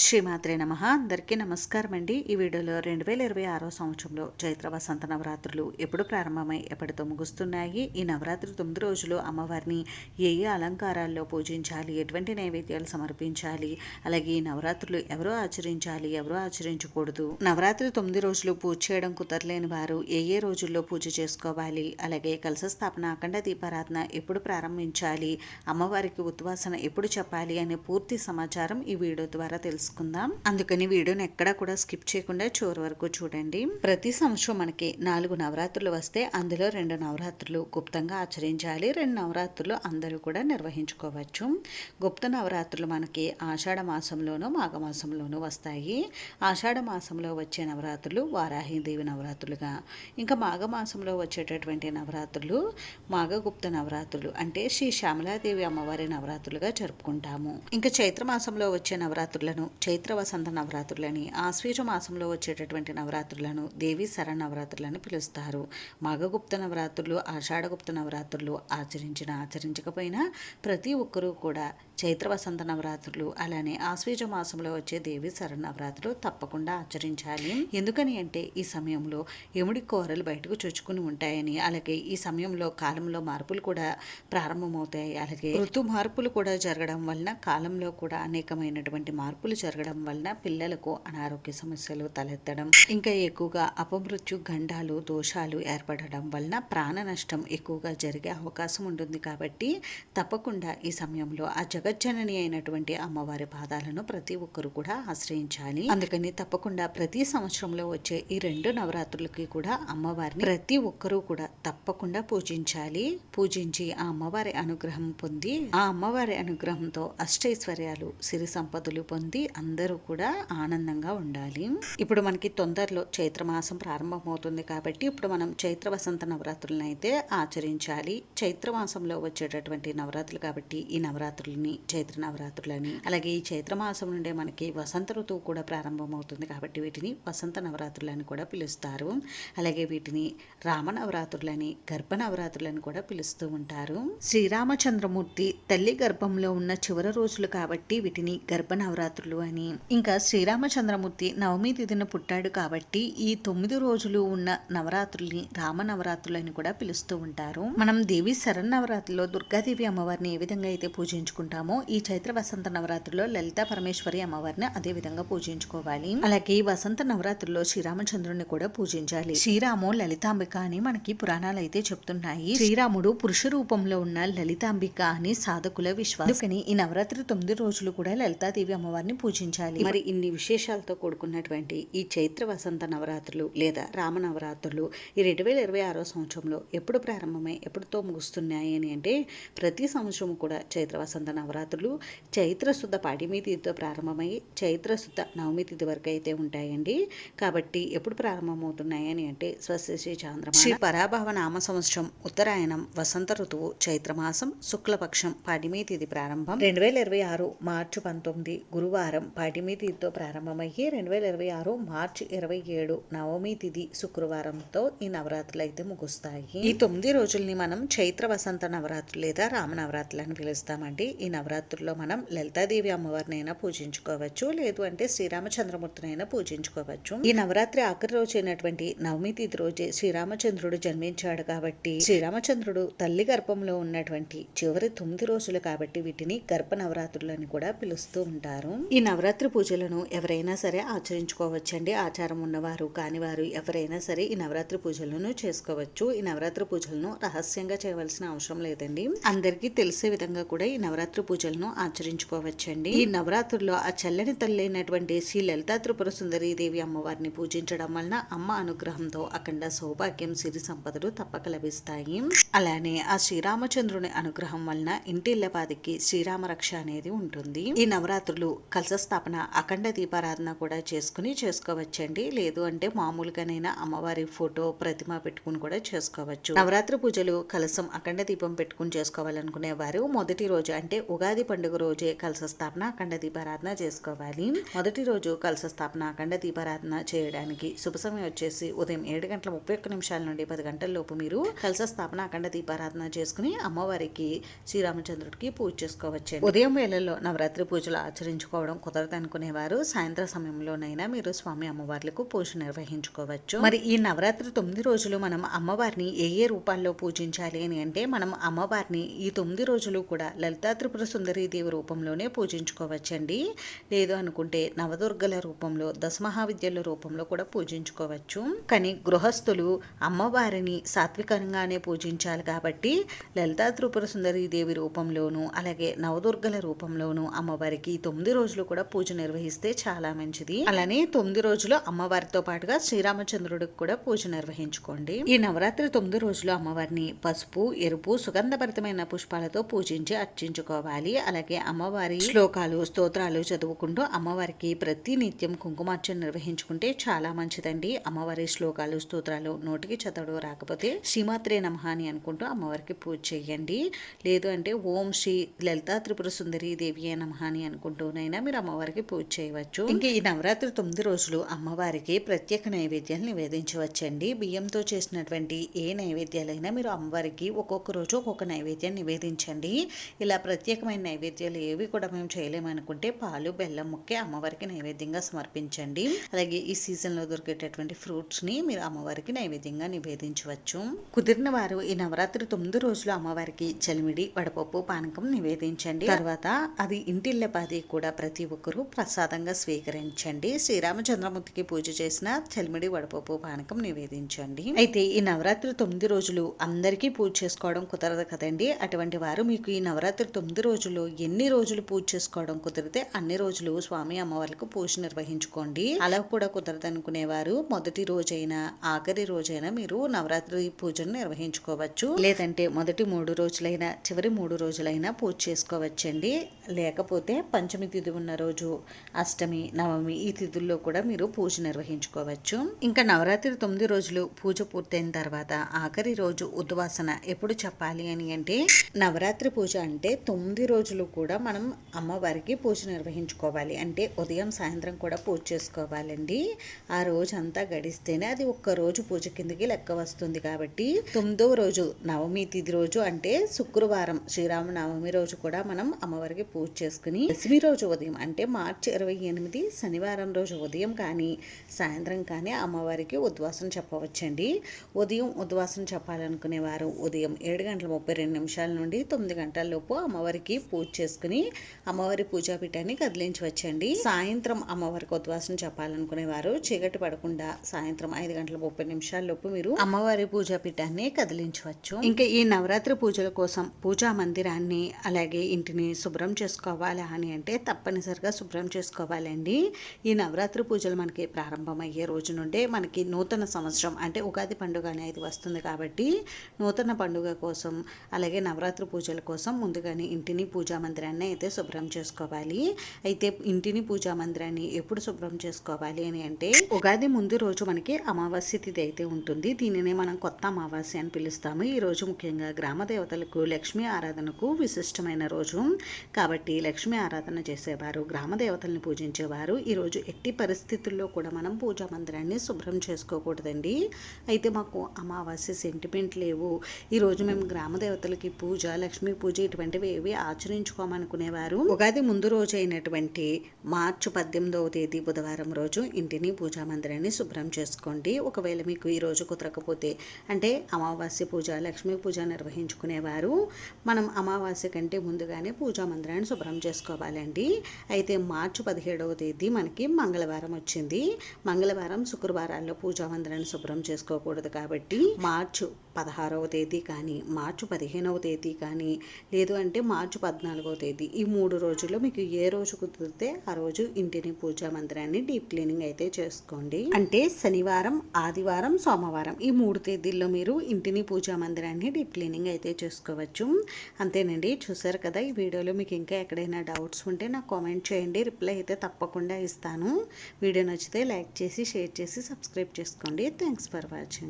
శ్రీమాత్రే నమః. అందరికీ నమస్కారం అండి. ఈ వీడియోలో 2026 సంవత్సరంలో చైత్ర వసంత నవరాత్రులు ఎప్పుడు ప్రారంభమై ఎప్పటితో ముగుస్తున్నాయి, ఈ నవరాత్రి 9 రోజులు అమ్మవారిని ఏ ఏ అలంకారాల్లో పూజించాలి, ఎటువంటి నైవేద్యాలు సమర్పించాలి, అలాగే ఈ నవరాత్రులు ఎవరో ఆచరించాలి, ఎవరో ఆచరించకూడదు, నవరాత్రి 9 రోజులు పూజ చేయడం కుదరలేని వారు ఏ ఏ రోజుల్లో పూజ చేసుకోవాలి, అలాగే కలశ స్థాపన, అఖండ దీపారాధన ఎప్పుడు ప్రారంభించాలి, అమ్మవారికి ఉద్వాసన ఎప్పుడు చెప్పాలి అనే పూర్తి సమాచారం ఈ వీడియో ద్వారా తెలుసుకుందాం. అందుకని వీడియోని ఎక్కడా కూడా స్కిప్ చేయకుండా చివరి వరకు చూడండి. ప్రతి సంవత్సరం మనకి 4 నవరాత్రులు వస్తే అందులో 2 నవరాత్రులు గుప్తంగా ఆచరించాలి, 2 నవరాత్రులు అందరూ కూడా నిర్వహించుకోవచ్చు. గుప్త నవరాత్రులు మనకి ఆషాఢ మాసంలోనూ మాఘమాసంలోనూ వస్తాయి. ఆషాఢ మాసంలో వచ్చే నవరాత్రులు వారాహిదేవి నవరాత్రులుగా, ఇంకా మాఘమాసంలో వచ్చేటటువంటి నవరాత్రులు మాఘగుప్త నవరాత్రులు అంటే శ్రీ శ్యామలాదేవి అమ్మవారి నవరాత్రులుగా జరుపుకుంటాము. ఇంకా చైత్ర మాసంలో వచ్చే నవరాత్రులను చైత్ర వసంత నవరాత్రులని, ఆశ్వీజ మాసంలో వచ్చేటటువంటి నవరాత్రులను దేవి శరన్నవరాత్రులని పిలుస్తారు. మాఘగుప్త నవరాత్రులు, ఆషాఢగుప్త నవరాత్రులు ఆచరించకపోయినా ప్రతి ఒక్కరూ కూడా చైత్ర వసంత నవరాత్రులు అలానే ఆశ్వీజ మాసంలో వచ్చే దేవి శరన్నవరాత్రులు తప్పకుండా ఆచరించాలి. ఎందుకని అంటే ఈ సమయంలో యముడి కోరలు బయటకు చొచ్చుకుని ఉంటాయని, అలాగే ఈ సమయంలో కాలంలో మార్పులు కూడా ప్రారంభమవుతాయి, అలాగే ఋతు మార్పులు కూడా జరగడం వలన కాలంలో కూడా అనేకమైనటువంటి మార్పులు జరగడం వలన పిల్లలకు అనారోగ్య సమస్యలు తలెత్తడం, ఇంకా ఎక్కువగా అపమృత్యు గండాలు దోషాలు ఏర్పడడం వలన ప్రాణ నష్టం ఎక్కువగా జరిగే అవకాశం ఉంటుంది. కాబట్టి తప్పకుండా ఈ సమయంలో ఆ జగజ్జనని అయినటువంటి అమ్మవారి పాదాలను ప్రతి ఒక్కరు కూడా ఆశ్రయించాలి. అందుకని తప్పకుండా ప్రతి సంవత్సరంలో వచ్చే ఈ 2 నవరాత్రులకి కూడా అమ్మవారిని ప్రతి ఒక్కరూ కూడా తప్పకుండా పూజించాలి. పూజించి ఆ అమ్మవారి అనుగ్రహం పొంది, ఆ అమ్మవారి అనుగ్రహంతో అష్టైశ్వర్యాలు సిరి సంపదలు పొంది అందరూ కూడా ఆనందంగా ఉండాలి. ఇప్పుడు మనకి తొందరలో చైత్రమాసం ప్రారంభమవుతుంది కాబట్టి ఇప్పుడు మనం చైత్ర వసంత నవరాత్రులను అయితే ఆచరించాలి. చైత్రమాసంలో వచ్చేటటువంటి నవరాత్రులు కాబట్టి ఈ నవరాత్రులని చైత్ర నవరాత్రులని, అలాగే ఈ చైత్రమాసం నుండే మనకి వసంత ఋతువు కూడా ప్రారంభమవుతుంది కాబట్టి వీటిని వసంత నవరాత్రులని కూడా పిలుస్తారు. అలాగే వీటిని రామ నవరాత్రులని, గర్భ నవరాత్రులని కూడా పిలుస్తూ ఉంటారు. శ్రీరామచంద్రమూర్తి తల్లి గర్భంలో ఉన్న చివరి రోజులు కాబట్టి వీటిని గర్భ నవరాత్రులు అని, ఇంకా శ్రీరామచంద్రమూర్తి నవమి తిథిన పుట్టాడు కాబట్టి ఈ 9 రోజులు ఉన్న నవరాత్రుల్ని రామ నవరాత్రులు అని కూడా పిలుస్తూ ఉంటారు. మనం దేవి శరన్నవరాత్రిలో దుర్గాదేవి అమ్మవారిని ఏ విధంగా అయితే పూజించుకుంటామో ఈ చైత్ర వసంత నవరాత్రిలో లలితా పరమేశ్వరి అమ్మవారిని అదే విధంగా పూజించుకోవాలి. అలాగే ఈ వసంత నవరాత్రిలో శ్రీరామచంద్రుడిని కూడా పూజించాలి. శ్రీరాము లలితాంబిక అని మనకి పురాణాలు అయితే చెప్తున్నాయి. శ్రీరాముడు పురుష రూపంలో ఉన్న లలితాంబిక అని సాధకుల విశ్వాసం. అందుకని ఈ నవరాత్రి 9 రోజులు కూడా లలితాదేవి అమ్మవారిని పూజించాలి. మరి ఇన్ని విశేషాలతో కూడుకున్నటువంటి ఈ చైత్ర వసంత నవరాత్రులు లేదా రామ నవరాత్రులు ఈ 2026 సంవత్సరంలో ఎప్పుడు ప్రారంభమై ఎప్పుడుతో ముగుస్తున్నాయి అని అంటే ప్రతి సంవత్సరం కూడా చైత్ర వసంత నవరాత్రులు చైత్ర శుద్ధ పాడ్యమి తిథితో ప్రారంభమై చైత్ర శుద్ధ నవమి తిథి వరకు అయితే ఉంటాయండి. కాబట్టి ఎప్పుడు ప్రారంభమవుతున్నాయి అని అంటే స్వస్తి చాంద్రమాన శ్రీ పరాభవ నామ సంవత్సరం ఉత్తరాయణం వసంత ఋతువు చైత్రమాసం శుక్లపక్షం పాడ్యమి తిథి ప్రారంభం 2026 మార్చి 19 గురువారం పాడ్యమి తిథితో ప్రారంభమయ్యి 2026 మార్చి 27 నవమి తిథి శుక్రవారంతో ఈ నవరాత్రులు అయితే ముగుస్తాయి. ఈ 9 రోజుల్ని మనం చైత్ర వసంత నవరాత్రులు లేదా రామ నవరాత్రులు అని పిలుస్తామండి. ఈ నవరాత్రుల్లో మనం లలితాదేవి అమ్మవారినైనా పూజించుకోవచ్చు, లేదు అంటే శ్రీరామచంద్రమూర్తినైనా పూజించుకోవచ్చు. ఈ నవరాత్రి ఆఖరి రోజు అయినటువంటి నవమి తిథి రోజే శ్రీరామచంద్రుడు జన్మించాడు కాబట్టి శ్రీరామచంద్రుడు తల్లి గర్భంలో ఉన్నటువంటి చివరి 9 రోజులు కాబట్టి వీటిని గర్భ నవరాత్రులు అని కూడా పిలుస్తూ ఉంటారు. ఈ నవరాత్రి పూజలను ఎవరైనా సరే ఆచరించుకోవచ్చండి. ఆచారం ఉన్నవారు కానివారు ఎవరైనా సరే ఈ నవరాత్రి పూజలను చేసుకోవచ్చు. ఈ నవరాత్రి పూజలను రహస్యంగా చేయవలసిన అవసరం లేదండి. అందరికీ తెలిసే విధంగా కూడా ఈ నవరాత్రి పూజలను ఆచరించుకోవచ్చండి. ఈ నవరాత్రుల్లో ఆ చల్లని తల్లి అయినటువంటి శ్రీ లలితా త్రిపుర సుందరీ దేవి అమ్మవారిని పూజించడం వలన అమ్మ అనుగ్రహంతో అఖండ సౌభాగ్యం సిరి సంపదలు తప్పక లభిస్తాయి. అలానే ఆ శ్రీరామచంద్రుని అనుగ్రహం వలన ఇంటిల్లపాదికి శ్రీరామ రక్ష అనేది ఉంటుంది. ఈ నవరాత్రులు కలశ స్థాపన అఖండ దీపారాధన కూడా చేసుకోవచ్చండి. లేదు అంటే మామూలుగానైనా అమ్మవారి ఫోటో ప్రతిమ పెట్టుకుని కూడా చేసుకోవచ్చు. నవరాత్రి పూజలు కలశం అఖండ దీపం పెట్టుకుని చేసుకోవాలనుకునే వారు మొదటి రోజు అంటే ఉగాది పండుగ రోజే కలశ స్థాపన అఖండ దీపారాధన చేసుకోవాలి. మొదటి రోజు కలశ స్థాపన అఖండ దీపారాధన చేయడానికి శుభ సమయం వచ్చేసి ఉదయం 7:31 నుండి 10 గంటల లోపు మీరు కలశ స్థాపన అఖండ దీపారాధన చేసుకుని అమ్మవారికి శ్రీరామచంద్రుడికి పూజ చేసుకోవచ్చు. ఉదయం వేళల్లో నవరాత్రి పూజలు ఆచరించుకోవడం కుదరదు అనుకునేవారు సాయంత్రం సమయంలోనైనా మీరు స్వామి అమ్మవార్లకు పూజ నిర్వహించుకోవచ్చు. మరి ఈ నవరాత్రి 9 రోజులు మనం అమ్మవారిని ఏ ఏ రూపాల్లో పూజించాలి అని అంటే, మనం అమ్మవారిని ఈ 9 రోజులు కూడా లలితా త్రిపుర సుందరీ దేవి రూపంలోనే పూజించుకోవచ్చండి. లేదు అనుకుంటే నవదుర్గల రూపంలో, దశమహావిద్యల రూపంలో కూడా పూజించుకోవచ్చు. కానీ గృహస్థులు అమ్మవారిని సాత్వికంగానే పూజించాలి కాబట్టి లలితా త్రిపుర సుందరీ దేవి రూపంలోను, అలాగే నవదుర్గల రూపంలోను అమ్మవారికి 9 రోజులు కూడా పూజ నిర్వహిస్తే చాలా మంచిది. అలానే 9 రోజులు అమ్మవారితో పాటుగా శ్రీరామచంద్రుడికి కూడా పూజ నిర్వహించుకోండి. ఈ నవరాత్రి 9 రోజులు అమ్మవారిని పసుపు, ఎరుపు, సుగంధభరితమైన పుష్పాలతో పూజించి అర్చించుకోవాలి. అలాగే అమ్మవారి శ్లోకాలు, స్తోత్రాలు చదువుకుంటూ అమ్మవారికి ప్రతి నిత్యం కుంకుమార్చన నిర్వహించుకుంటే చాలా మంచిదండి. అమ్మవారి శ్లోకాలు, స్తోత్రాలు నోటికి చదవడం రాకపోతే శ్రీమాత్రే నమః అని అనుకుంటూ అమ్మవారికి పూజ చేయండి. లేదు అంటే ఓం శ్రీ లలితా త్రిపుర సుందరీ దేవి నమః అని అనుకుంటూనైనా మీరు అమ్మవారికి పూజ చేయవచ్చు. ఇంకా ఈ నవరాత్రి 9 రోజులు అమ్మవారికి ప్రత్యేక నైవేద్యాలు నివేదించవచ్చండి. బియ్యంతో చేసినటువంటి ఏ నైవేద్యాలైనా మీరు అమ్మవారికి ఒక్కొక్క రోజు ఒక్కొక్క నైవేద్యం నివేదించండి. ఇలా ప్రత్యేకమైన నైవేద్యాలు ఏవి కూడా మేము చేయలేమనుకుంటే పాలు, బెల్లం ముక్కే అమ్మవారికి నైవేద్యంగా సమర్పించండి. అలాగే ఈ సీజన్లో దొరికేటటువంటి ఫ్రూట్స్ని మీరు అమ్మవారికి నైవేద్యంగా నివేదించవచ్చు. కుదిరిన వారు ఈ నవరాత్రి 9 రోజులు అమ్మవారికి చలిమిడి, వడపప్పు, పానకం నివేదించండి. తర్వాత అది ఇంటిల్లపాది కూడా ప్రతి ఒక్కరూ ప్రసాదంగా స్వీకరించండి. శ్రీరామచంద్రమూర్తికి పూజ చేసిన చలిమిడి, వడపప్పు, పానకం నివేదించండి. అయితే ఈ నవరాత్రి 9 రోజులు అందరికీ పూజ చేసుకోవడం కుదరదు కదండి. అటువంటి వారు మీకు ఈ నవరాత్రి 9 రోజుల్లో ఎన్ని రోజులు పూజ చేసుకోవడం కుదిరితే అన్ని రోజులు స్వామి అమ్మవార్లకు పూజ నిర్వహించుకోండి. అలా కూడా కుదరదు అనుకునేవారు మొదటి రోజైనా ఆఖరి రోజైనా మీరు నవరాత్రి పూజను నిర్వహించుకోవచ్చు. లేదంటే మొదటి 3 రోజులైనా చివరి 3 రోజులైనా పూజ చేసుకోవచ్చండి. లేకపోతే పంచమి తిథి ఉన్న రోజు, అష్టమి, నవమి ఈ తిథుల్లో కూడా మీరు పూజ నిర్వహించుకోవచ్చు. ఇంకా నవరాత్రి 9 రోజులు పూజ పూర్తయిన తర్వాత ఆఖరి రోజు ఉద్వాసన ఎప్పుడు చెప్పాలి అని అంటే, నవరాత్రి పూజ అంటే 9 రోజులు కూడా మనం అమ్మవారికి పూజ నిర్వహించుకోవాలి. అంటే ఉదయం సాయంత్రం కూడా పూజ చేసుకోవాలండి. ఆ రోజు అంతా గడిస్తేనే అది ఒక్క రోజు పూజ కిందకి లెక్క వస్తుంది. కాబట్టి 9వ రోజు నవమి తిథి రోజు అంటే శుక్రవారం శ్రీరామనవమి రోజు కూడా మనం అమ్మవారికి పూజ చేసుకుని దశమి రోజు ఉదయం అంటే మార్చి 28 శనివారం రోజు ఉదయం కానీ సాయంత్రం కానీ అమ్మవారికి ఉద్వాసన చెప్పవచ్చండి. ఉదయం ఉద్వాసన చెప్పాలనుకునేవారు ఉదయం 7:32 నుండి 9 గంటల లోపు అమ్మవారికి పూజ చేసుకుని అమ్మవారి పూజాపీఠాన్ని కదిలించవచ్చండి. సాయంత్రం అమ్మవారికి ఉద్వాసన చెప్పాలనుకునేవారు చీకటి పడకుండా సాయంత్రం 5:30 లోపు మీరు అమ్మవారి పూజాపీఠాన్ని కదిలించవచ్చు. ఇంకా ఈ నవరాత్రి పూజల కోసం పూజా మందిరాన్ని అలాగే ఇంటిని శుభ్రం చేసుకోవాలి అని అంటే తప్పనిసరిగా శుభ్రం చేసుకోవాలండి. ఈ నవరాత్రి పూజలు మనకి ప్రారంభమయ్యే రోజు నుండే మనకి నూతన సంవత్సరం అంటే ఉగాది పండుగ అనేది వస్తుంది. కాబట్టి నూతన పండుగ కోసం అలాగే నవరాత్రి పూజల కోసం ముందుగానే ఇంటిని పూజా మందిరాన్ని అయితే శుభ్రం చేసుకోవాలి. అయితే ఇంటిని పూజా మందిరాన్ని ఎప్పుడు శుభ్రం చేసుకోవాలి అని అంటే, ఉగాది ముందు రోజు మనకి అమావాస్య తిథి అయితే ఉంటుంది. దీనినే మనం కొత్త అమావాస్య అని పిలుస్తాము. ఈ రోజు ముఖ్యంగా గ్రామ దేవతలకు లక్ష్మీ ఆరాధనకు విశిష్టమైన రోజు. కాబట్టి లక్ష్మీ ఆరాధన చేసేవారు, గ్రామ దేవతల్ని పూజించేవారు ఈరోజు ఎట్టి పరిస్థితుల్లో కూడా మనం పూజా మందిరాన్ని శుభ్రం చేసుకోకూడదండి. అయితే మాకు అమావాస్య సెంటిమెంట్ లేవు, ఈరోజు మేము గ్రామ దేవతలకి పూజ, లక్ష్మీ పూజ ఇటువంటివి ఏవి ఆచరించుకోమనుకునేవారు ఉగాది ముందు రోజు అయినటువంటి మార్చి 18వ తేదీ బుధవారం రోజు ఇంటిని పూజా మందిరాన్ని శుభ్రం చేసుకోండి. ఒకవేళ మీకు ఈ రోజు కుదరకపోతే అంటే అమావాస్య పూజ, లక్ష్మీ పూజ నిర్వహించుకునేవారు మనం అమావాస్య కంటే ముందుగానే పూజా మందిరాన్ని శుభ్రం చేసుకోవాలండి. అయితే మార్చి 17వ తేదీ మనకి మంగళవారం వచ్చింది. మంగళవారం, శుక్రవారాల్లో పూజా మందిరాన్ని శుభ్రం చేసుకోకూడదు. కాబట్టి మార్చి 16వ తేదీ కానీ మార్చి 15వ తేదీ కానీ లేదు అంటే మార్చి 14వ తేదీ ఈ 3 రోజుల్లో మీకు ఏ రోజు కుదిరితే ఆ రోజు ఇంటిని పూజా మందిరాన్ని డీప్ క్లీనింగ్ అయితే చేసుకోండి. అంటే శనివారం, ఆదివారం, సోమవారం ఈ 3 తేదీల్లో మీరు ఇంటిని పూజా మందిరాన్ని డీప్ క్లీనింగ్ అయితే చేసుకోవచ్చు. అంతేనండి. చూసారు కదా, ఈ వీడియోలో మీకు ఇంకా ఎక్కడైనా డౌట్స్ ఉంటే నాకు కామెంట్ చేయండి, రిప్లై అయితే తప్పకుండా ఇస్తాను. వీడియో నచ్చితే లైక్ చేసి, షేర్ చేసి, సబ్స్క్రైబ్ చేసుకోండి. Thanks for watching.